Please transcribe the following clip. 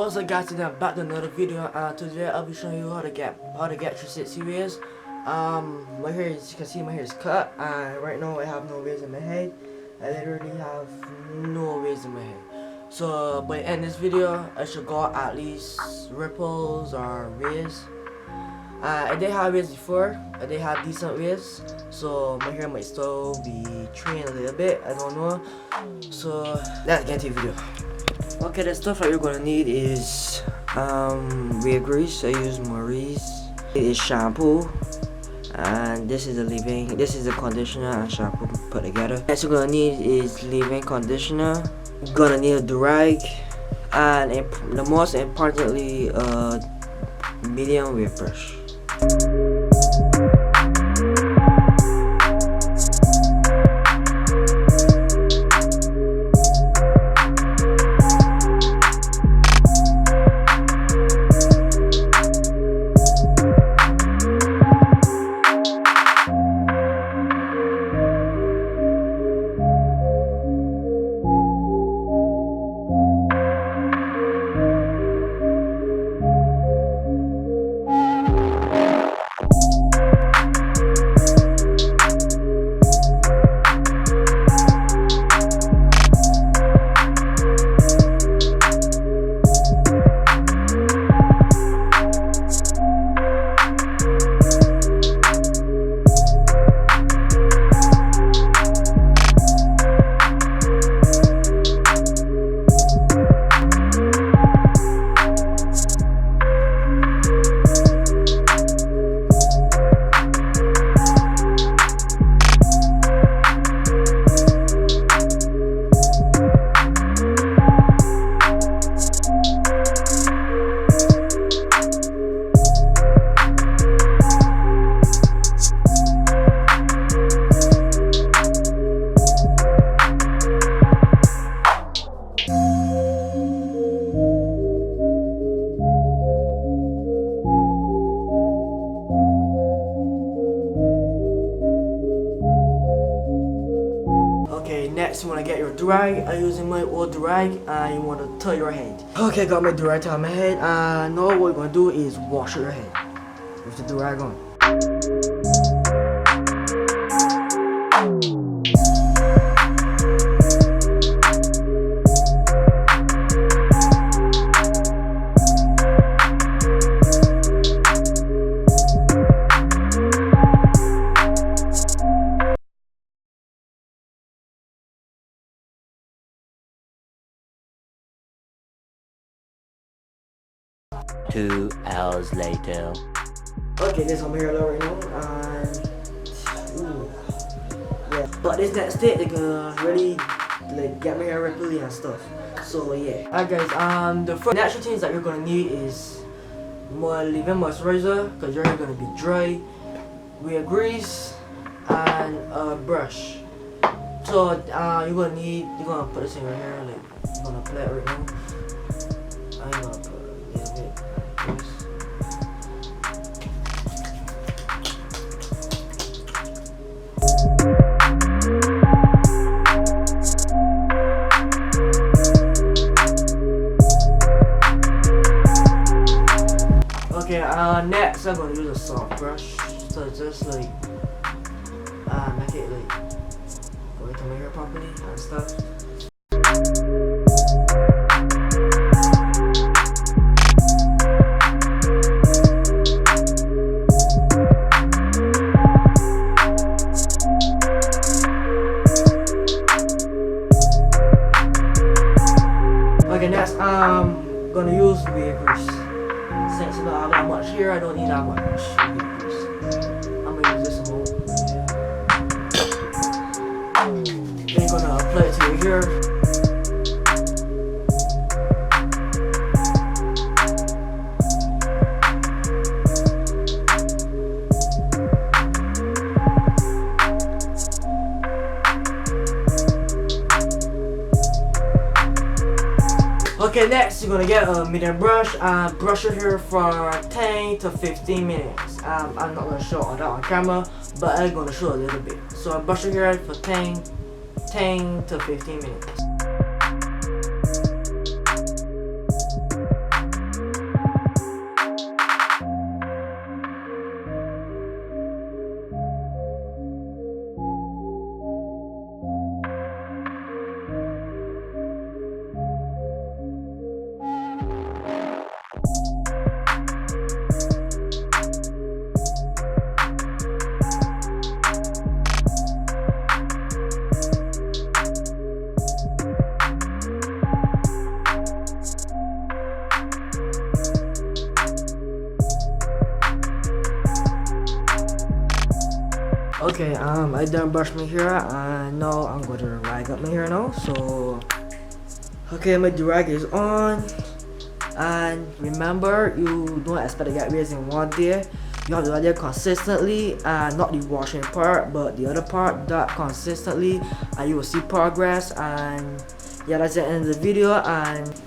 What's up guys, today I'm back to another video. Today I'll be showing you how to get 360 waves. My hair, as you can see, my hair is cut, and right now I have no waves in my head. I literally have no waves in my head. So by the end of this video, I should got at least ripples or waves. I did have waves before. I did have decent waves, so my hair might still be trained a little bit. I don't know. So let's get into the video. Okay, the stuff that you're gonna need is wave grease. I use Maurice. It is shampoo, and this is the leave-in. This is the conditioner and shampoo put together. Next you're gonna need is leave-in conditioner. You're gonna need a durag, and the most importantly, medium wave brush. Next, you want to get your durag. I'm using my old durag, and you want to tie your head. Okay, got my durag tied on my head, and now what we're going to do is wash your head with the durag on. Two hours later. Okay, this on my hair right now, and yeah. But this next step, they're gonna really like get my hair ripply and stuff. So yeah. Alright guys, the first natural things that you're gonna need is more leave-in moisturizer, because your hair gonna be dry, wave grease, and a brush. So you're gonna put this in your hair, like you're gonna apply it right now. I'm gonna put a little bit. Okay, next I'm gonna use a soft brush, so just like make it like go into my hair properly and stuff. Okay, next I'm gonna use wave grease. Since I don't have that much here, I don't need that much wave grease. I'm gonna use this amount. Then you're gonna apply it to your hair. Okay, next you're gonna get a medium brush and brush your hair for 10 to 15 minutes. I'm not gonna show all that on camera, but I'm gonna show a little bit. So brush your hair for 10 to 15 minutes. Okay, I done brushed my hair and now I'm going to rag up my hair now. So, okay, my durag is on. And remember, you don't expect to get waves in one day. You have to do it consistently, and not the washing part, but the other part, that consistently, and you will see progress. And yeah, that's the end of the video. And